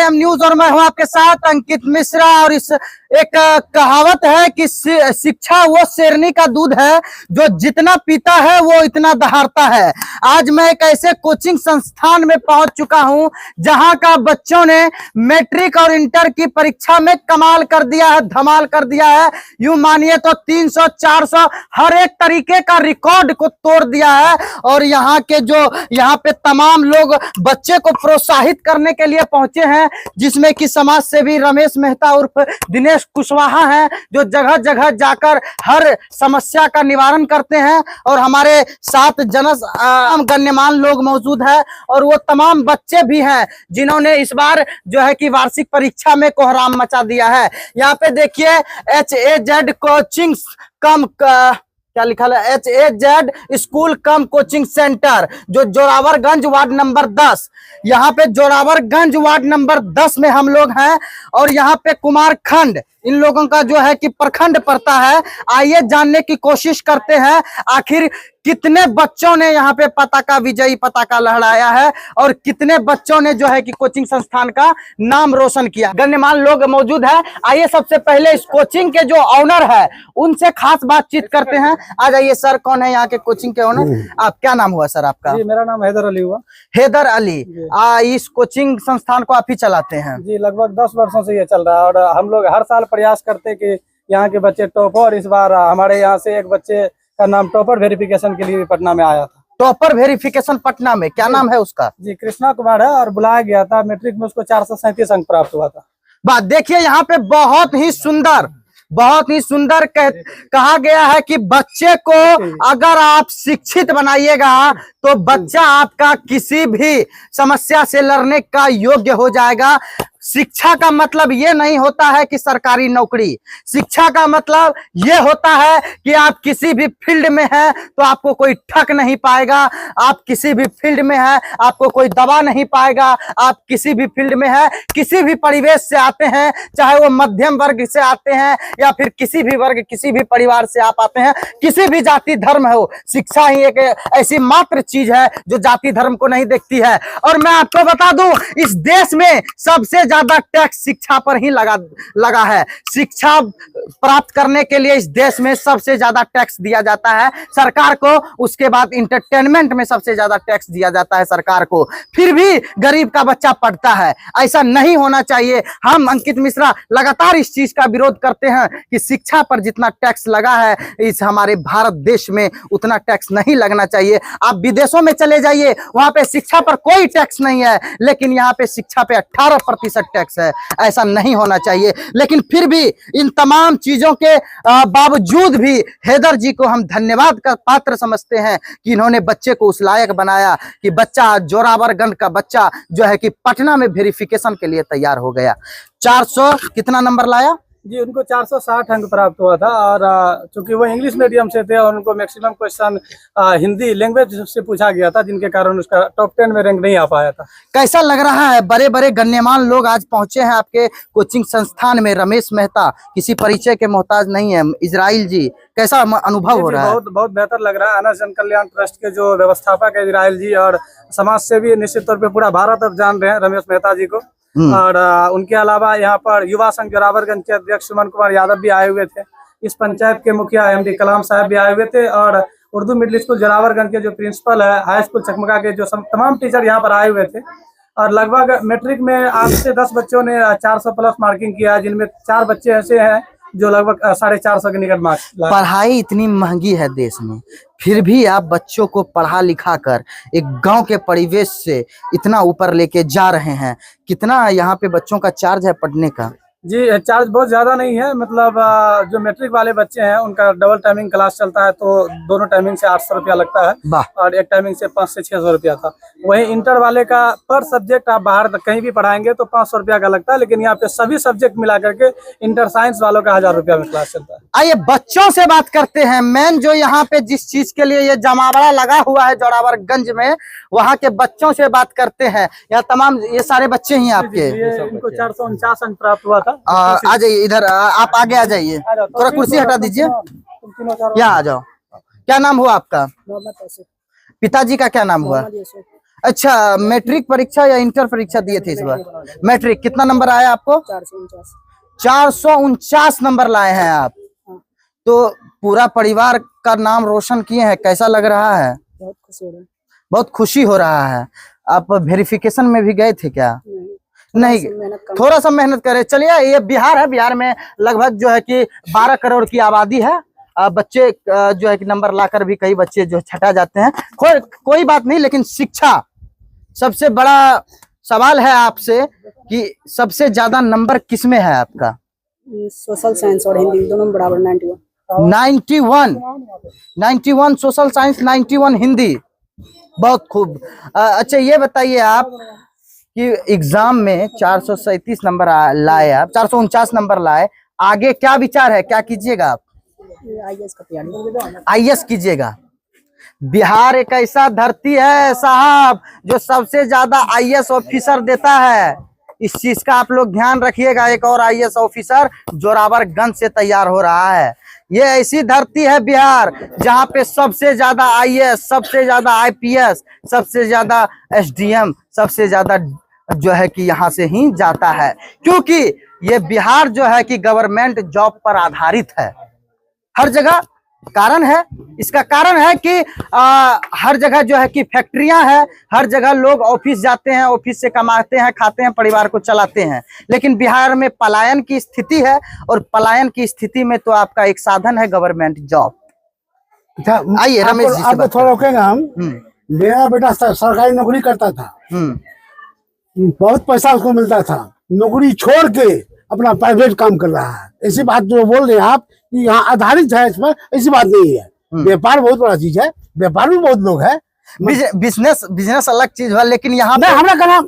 M news और मैं हूं आपके साथ अंकित मिश्रा। और इस एक कहावत है कि शिक्षा वो शेरनी का दूध है जो जितना पीता है वो इतना दहाड़ता है। आज मैं एक ऐसे कोचिंग संस्थान में पहुंच चुका हूं जहां का बच्चों ने मैट्रिक और इंटर की परीक्षा में कमाल कर दिया है, धमाल कर दिया है। यूं मानिए तो 300 400 हर एक तरीके का रिकॉर्ड को तोड़ दिया है। और यहाँ पे तमाम लोग बच्चे को प्रोत्साहित करने के लिए पहुंचे हैं, जिसमें कि समाज सेवी रमेश मेहता उर्फ दिनेश कुशवाहा हैं, जो जगह जगह जाकर हर समस्या का निवारण करते हैं। और हमारे साथ गण्यमान लोग मौजूद हैं और वो तमाम बच्चे भी हैं जिन्होंने इस बार जो है कि वार्षिक परीक्षा में कोहराम मचा दिया है। यहाँ पे देखिए HAZ कोचिंग कम क्या लिखा है, HAZ स्कूल कम कोचिंग सेंटर, जो जोरावरगंज वार्ड नंबर 10। यहाँ पे जोरावरगंज वार्ड नंबर 10 में हम लोग हैं। और यहाँ पे कुमारखंड इन लोगों का जो है कि प्रखंड पड़ता है। आइए जानने की कोशिश करते हैं आखिर कितने बच्चों ने यहाँ पे पताका, विजयी पताका लहराया है और कितने बच्चों ने जो है कि कोचिंग संस्थान का नाम रोशन किया। गण्यमान लोग मौजूद है। आइए सबसे पहले इस कोचिंग के जो ऑनर है उनसे खास बातचीत करते हैं। आ जाइए सर, कौन है यहाँ के कोचिंग के ऑनर? आप क्या नाम हुआ सर आपका? जी, मेरा नाम हैदर अली हुआ। हैदर अली, इस कोचिंग संस्थान को आप ही चलाते हैं? जी, लगभग 10 वर्षों से ये चल रहा है और हम लोग हर साल प्रयास करते कि यहाँ के बच्चे टॉप हो। और इस बार हमारे यहाँ से एक बच्चे का नाम टॉपर वेरिफिकेशन के लिए पटना में आया था। टॉपर वेरिफिकेशन पटना में, क्या नाम है उसका? जी, कृष्णा कुमार है और बुलाया गया था। मैट्रिक में उसको 437 अंक प्राप्त हुआ था। बात देखिए, यहाँ पे बहुत ही सुंदर कहा गया है कि बच्चे को अगर आप शिक्षित बनाइएगा तो बच्चा आपका किसी भी समस्या से लड़ने का योग्य हो जाएगा। शिक्षा का मतलब ये नहीं होता है कि सरकारी नौकरी, शिक्षा का मतलब ये होता है कि आप किसी भी फील्ड में हैं तो आपको कोई ठग नहीं पाएगा। आप किसी भी फील्ड में हैं आपको कोई दबा नहीं पाएगा। आप किसी भी फील्ड में हैं, किसी भी परिवेश से आते हैं, चाहे वो मध्यम वर्ग से आते हैं या फिर किसी भी वर्ग, किसी भी परिवार से आप आते हैं, किसी भी जाति धर्म हो, शिक्षा ही एक ऐसी मात्र चीज है जो जाति धर्म को नहीं देखती है। और मैं आपको बता दूं, इस देश में सबसे ज्यादा टैक्स शिक्षा पर ही लगा है। शिक्षा प्राप्त करने के लिए इस देश में सबसे ज्यादा टैक्स दिया जाता है सरकार को, उसके बाद इंटरटेनमेंट में सबसे ज्यादा टैक्स दिया जाता है सरकार को, फिर भी गरीब का बच्चा पढ़ता है। ऐसा नहीं होना चाहिए। हम अंकित मिश्रा लगातार इस चीज का विरोध करते हैं कि शिक्षा पर जितना टैक्स लगा है इस हमारे भारत देश में उतना टैक्स नहीं लगना चाहिए। आप विदेशों में चले जाइए, वहां पे शिक्षा पर कोई टैक्स नहीं है, लेकिन यहाँ पे शिक्षा पे 18% टैक्स है। ऐसा नहीं होना चाहिए। लेकिन फिर भी इन तमाम चीजों के बावजूद भी हैदर जी को हम धन्यवाद का पात्र समझते हैं कि इन्होंने बच्चे को उस लायक बनाया कि बच्चा, जोरावरगंज का बच्चा जो है कि पटना में वेरिफिकेशन के लिए तैयार हो गया। 400 कितना नंबर लाया? जी, उनको 460 अंक प्राप्त हुआ था। और चूंकि वो इंग्लिश मीडियम से थे और उनको मैक्सिमम क्वेश्चन हिंदी लैंग्वेज से पूछा गया था, जिनके कारण उसका टॉप 10 में रैंक नहीं आ पाया था। कैसा लग रहा है? बड़े बड़े गण्यमान लोग आज पहुंचे हैं आपके कोचिंग संस्थान में। रमेश मेहता किसी परिचय के मोहताज नहीं है। इजराइल जी, कैसा अनुभव हो रहा है? बहुत बेहतर लग रहा है। अनाथ जन कल्याण ट्रस्ट के जो व्यवस्थापक है इजराइल जी, और समाज सेवी निश्चित तौर पर पूरा भारत अब जान रहे हैं रमेश मेहता जी को। और उनके अलावा यहाँ पर युवा संघ जोरावरगंज के अध्यक्ष सुमन कुमार यादव भी आए हुए थे। इस पंचायत के मुखिया MD कलाम साहब भी आए हुए थे। और उर्दू मिडिल स्कूल जोरावरगंज के जो प्रिंसिपल है, हाई स्कूल चकमका के जो तमाम टीचर यहाँ पर आए हुए थे। और लगभग मैट्रिक में 8 से 10 बच्चों ने 400 प्लस मार्किंग किया, जिनमें 4 बच्चे ऐसे हैं जो लगभग 450 के निकट मार्क्स। पढ़ाई इतनी महंगी है देश में, फिर भी आप बच्चों को पढ़ा लिखा कर एक गांव के परिवेश से इतना ऊपर लेके जा रहे हैं। कितना यहाँ पे बच्चों का चार्ज है पढ़ने का? जी, चार्ज बहुत ज्यादा नहीं है। मतलब जो मैट्रिक वाले बच्चे हैं उनका डबल टाइमिंग क्लास चलता है, तो दोनों टाइमिंग से 800 रुपया लगता है और एक टाइमिंग से 500 से 600 रुपया था। वहीं इंटर वाले का पर सब्जेक्ट आप बाहर कहीं भी पढ़ाएंगे तो 500 रुपया का लगता है, लेकिन यहाँ पे सभी सब्जेक्ट मिला करके इंटर साइंस वालों का 1000 रुपया में क्लास चलता है। आइए बच्चों से बात करते हैं। मेन जो यहाँ पे जिस चीज के लिए ये जमावड़ा लगा हुआ है जोरावरगंज में, वहाँ के बच्चों से बात करते हैं। यहाँ तमाम ये सारे बच्चे ही आपके? इनको 449 अंक प्राप्त हुआ था। आ जाइए इधर, आप आगे आ जाइए, थोड़ा कुर्सी हटा दीजिए, यहाँ आ जाओ। क्या नाम हुआ आपका? पिताजी का क्या नाम हुआ? अच्छा, मैट्रिक परीक्षा या इंटर परीक्षा दिए थे इस बार? मैट्रिक। कितना नंबर आया आपको? 449 नंबर लाए हैं आप। तो पूरा परिवार का नाम रोशन किए हैं, कैसा लग रहा है? बहुत खुशी हो रहा है। बहुत खुशी हो रहा है। आप वेरिफिकेशन में भी गए थे क्या? नहीं, थोड़ा सा मेहनत करे। चलिए, ये बिहार है, बिहार में लगभग जो है कि 12 करोड़ की आबादी है। बच्चे जो है कि नंबर लाकर भी कई बच्चे जो छटा जाते हैं। कोई बात नहीं, लेकिन शिक्षा सबसे बड़ा सवाल है आपसे कि सबसे ज्यादा नंबर किस में है आपका? सोशल साइंस और हिंदी दोनों बराबर 91 सोशल साइंस, 91 हिंदी। बहुत खूब। अच्छा, ये बताइए आप कि एग्जाम में 437 नंबर लाए आप, 449 नंबर लाए, आगे क्या विचार है, क्या कीजिएगा आप? IAS का तैयारी। IAS कीजिएगा। बिहार एक ऐसा धरती है साहब जो सबसे ज्यादा IAS ऑफिसर देता है। इस चीज का आप लोग ध्यान रखिएगा। एक और IAS ऑफिसर जोरावरगंज से तैयार हो रहा है। ये ऐसी धरती है बिहार जहाँ पे सबसे ज्यादा IAS, सबसे ज्यादा IPS, सबसे ज्यादा SDM, सबसे ज्यादा जो है कि यहाँ से ही जाता है, क्योंकि ये बिहार जो है कि गवर्नमेंट जॉब पर आधारित है हर जगह। कारण है, इसका कारण है कि हर जगह जो है कि फैक्ट्रियां हैं, हर जगह लोग ऑफिस जाते हैं, ऑफिस से कमाते हैं, खाते हैं, परिवार को चलाते हैं। लेकिन बिहार में पलायन की स्थिति है, और पलायन की स्थिति में तो आपका एक साधन है गवर्नमेंट जॉब। आइए रमेश जी से आपको थोड़ा रोकेगा हम। मेरा बेटा सरकारी नौकरी करता था, बहुत पैसा उसको मिलता था, नौकरी छोड़ के अपना प्राइवेट काम कर रहा है। ऐसी बात जो बोल रहे हैं आप कि यहाँ आधारित है इस पर, ऐसी बात नहीं है। व्यापार बहुत बड़ा चीज है, व्यापार में बहुत लोग है। बिजनेस अलग चीज है, लेकिन यहाँ नहीं, हमारा कहना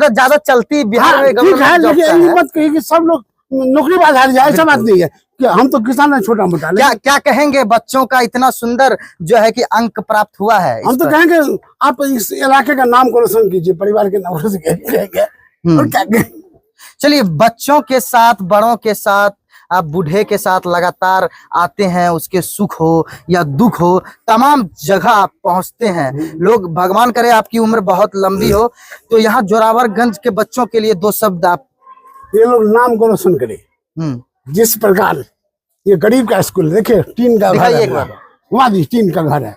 ज्यादा चलती बिहार में ठीक है, लेकिन ये मत कहिए कि सब लोग नौकरी पर आधारित है, ऐसा बात नहीं है कि हम तो किसान है छोटा मोटा। क्या कहेंगे, बच्चों का इतना सुंदर जो है कि अंक प्राप्त हुआ है? हम तो कहेंगे आप इस इलाके का नाम को रोशन कीजिए, परिवार के नाम रोशन कीजिए, और क्या कहें। चलिए, बच्चों के साथ, बड़ों के साथ, आप बूढ़े के साथ लगातार आते हैं, उसके सुख हो या दुख हो, तमाम जगह आप पहुंचते हैं। लोग, भगवान करे आपकी उम्र बहुत लंबी हो। तो यहाँ जोरावरगंज के बच्चों के लिए 2 शब्द आप। ये लोग नाम को रोशन करे। जिस प्रकार ये गरीब का स्कूल, देखिए टीन का घर है, वहाँ भी टीन का घर है,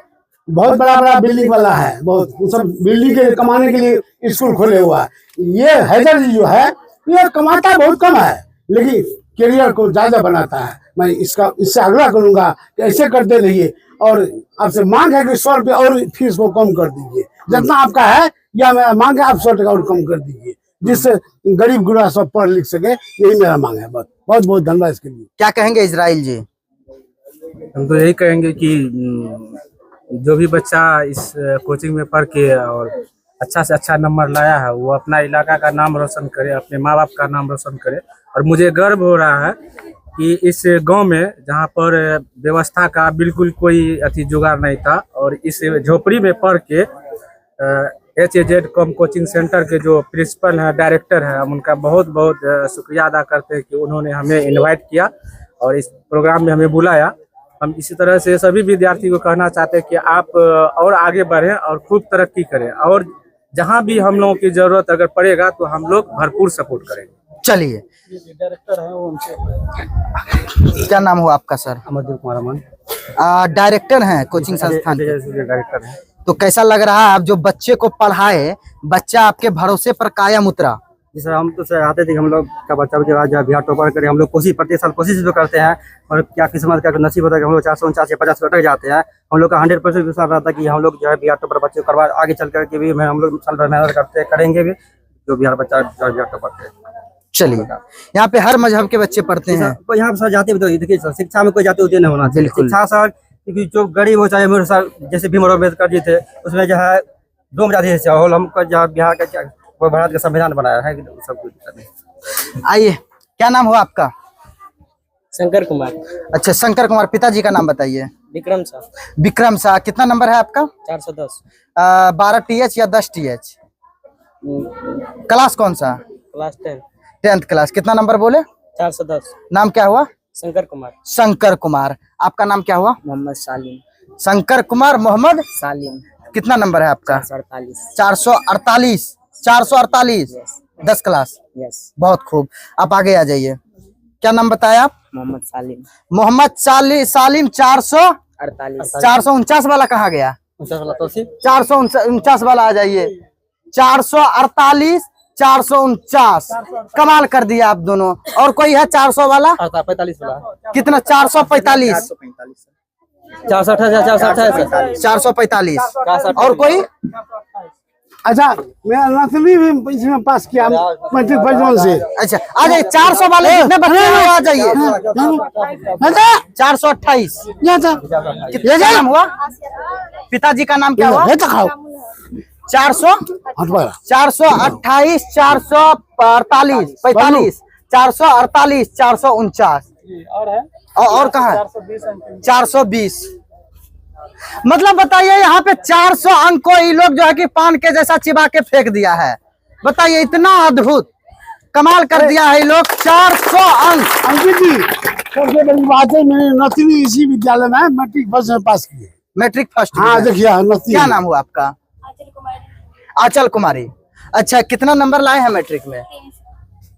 बहुत बड़ा बड़ा बिल्डिंग वाला है, बहुत सब बिल्डिंग के कमाने के लिए स्कूल खोले हुआ है। ये हैदर जी जो है, ये कमाता बहुत कम है, लेकिन करियर को ज्यादा बनाता है। मैं इससे आग्रह करूंगा कि ऐसे करते रहिए, और आपसे मांग है कि 100 रुपये और फीस को कम कर दीजिए। जितना आपका है, या मेरा मांग है आप 100 टका और कम कर दीजिए, जिससे गरीब गुरबा सब पढ़ लिख सके। यही मेरा मांग है। बहुत बहुत धन्यवाद इसके लिए। क्या कहेंगे इजराइल जी? हम तो यही कहेंगे कि जो भी बच्चा इस कोचिंग में पढ़ के और अच्छा से अच्छा नंबर लाया है, वो अपना इलाका का नाम रोशन करे, अपने माँ बाप का नाम रोशन करे। और मुझे गर्व हो रहा है कि इस गांव में, जहां पर व्यवस्था का बिल्कुल कोई जुगाड़ नहीं था, और इस झोपड़ी में पढ़ के HAZ कॉम कोचिंग सेंटर के जो प्रिंसिपल हैं, डायरेक्टर हैं, हम उनका बहुत बहुत शुक्रिया अदा करते हैं कि उन्होंने हमें इनवाइट किया और इस प्रोग्राम में हमें बुलाया। हम इसी तरह से सभी विद्यार्थी को कहना चाहते हैं कि आप और आगे बढ़ें और खूब तरक्की करें, और जहां भी हम लोगों की जरूरत अगर पड़ेगा तो हम लोग भरपूर सपोर्ट करेंगे। चलिए, डायरेक्टर है वो उनसे। क्या नाम हुआ आपका सर? अमरदीप कुमार अमन। डायरेक्टर हैं कोचिंग संस्थान के। डायरेक्टर है। तो कैसा लग रहा है, आप जो बच्चे को पढ़ाए, बच्चा आपके भरोसे पर कायम उतरा? जी सर, हम तो चाहते थे कि हम लोग का बच्चा जो आज बिहार टॉपर करे। हम लोग प्रति साल कोशिश तो करते हैं, और क्या किस्मत का नसीब होता है कि हम लोग 449 या 50 अटक जाते हैं। हम लोग का 100% विश्वास रहता है कि हम लोग जो है बिहार टॉपर बच्चे करवा, आगे चल करके भी हम लोग साल भर मेहनत करते करेंगे भी, जो बिहार बच्चा बिहार टॉपर करे। चलिए, यहाँ पे हर मजहब के बच्चे पढ़ते हैं। कोई यहाँ सर जाते भी, देखिए सर, शिक्षा में कोई जाते उद्देश्य नहीं होना चाहिए। शिक्षा सर, क्योंकि जो गरीब हो, चाहे अमीर सर, जैसे भीमराव अम्बेडकर जी थे, उसमें जो है 2 जाति से और हमको जो बिहार का भारत का संविधान बनाया है, सब कुछ। आइए, क्या नाम हुआ आपका? शंकर कुमार। अच्छा, शंकर कुमार। पिताजी का नाम बताइए। विक्रम शाह। विक्रम शाह। कितना नंबर है आपका? 410। 12 TH या 10 TH? क्लास कौन सा? क्लास 10। 10th class. कितना नंबर बोले? 410। नाम क्या हुआ? शंकर कुमार। शंकर कुमार। आपका नाम क्या हुआ? मोहम्मद सालिम। शंकर कुमार मोहम्मद सालिम। कितना नंबर है आपका? 48। 448। 448, 10 क्लास। यस। बहुत खूब, आप आगे आ जाइए। क्या नाम बताया आप? मोहम्मद सालिम। मोहम्मद सालिम। 48। 449 वाला कहाँ गया? 449 वाला आ जाइए। 448, 449, कमाल कर दिया आप दोनों। और कोई है 400 वाला? 45 वाला कितना? 445। 445। और कोई? अच्छा, मैं नथली भी इसमें पास किया मैट्रिक फर्स्ट से। अच्छा आ जाइए। 400 वाले कितने बच्चे हैं? आ जाइए। 428। कितना नाम हुआ? पिताजी का नाम क्या हुआ? 428, 448, 448, 449। और है और कहाँ है? 420 420। मतलब बताइए यहाँ पे 400 अंक को ये लोग जो है कि पान के जैसा चिबा के फेंक दिया है। बताइए, इतना अद्भुत कमाल कर दिया है ये लोग। 400 अंक। अंकित जी, सबसे बड़ी बात है, मैंने नथली इसी विद्यालय में मैट्रिक फर्स्ट में पास किए। Matric first. हाँ देखिए नथली। क्या नाम हुआ आपका? आंचल कुमारी। अच्छा, कितना नंबर लाए हैं मैट्रिक में?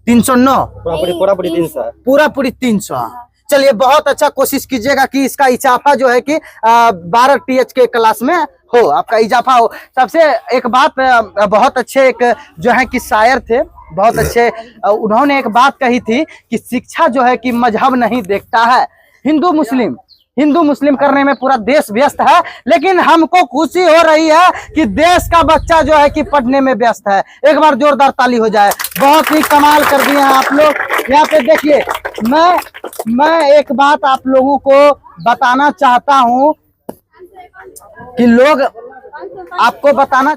309। पूरा पूरी 300 है। पूरा पूरी 300। चलिए, बहुत अच्छा, कोशिश कीजिएगा कि इसका इजाफा जो है कि 12 TH के क्लास में हो, आपका इजाफा हो। सबसे एक बात, बहुत अच्छे एक जो है कि शायर थे, बहुत अच्छे, उन्होंने एक बात कही थी कि शिक्षा जो है कि मजहब नहीं देखता है। हिंदू मुस्लिम करने में पूरा देश व्यस्त है, लेकिन हमको खुशी हो रही है कि देश का बच्चा जो है कि पढ़ने में व्यस्त है। एक बार जोरदार ताली हो जाए। बहुत ही कमाल कर दिए हैं आप लोग। यहाँ पे देखिए, मैं एक बात आप लोगों को बताना चाहता हूँ कि लोग आपको बताना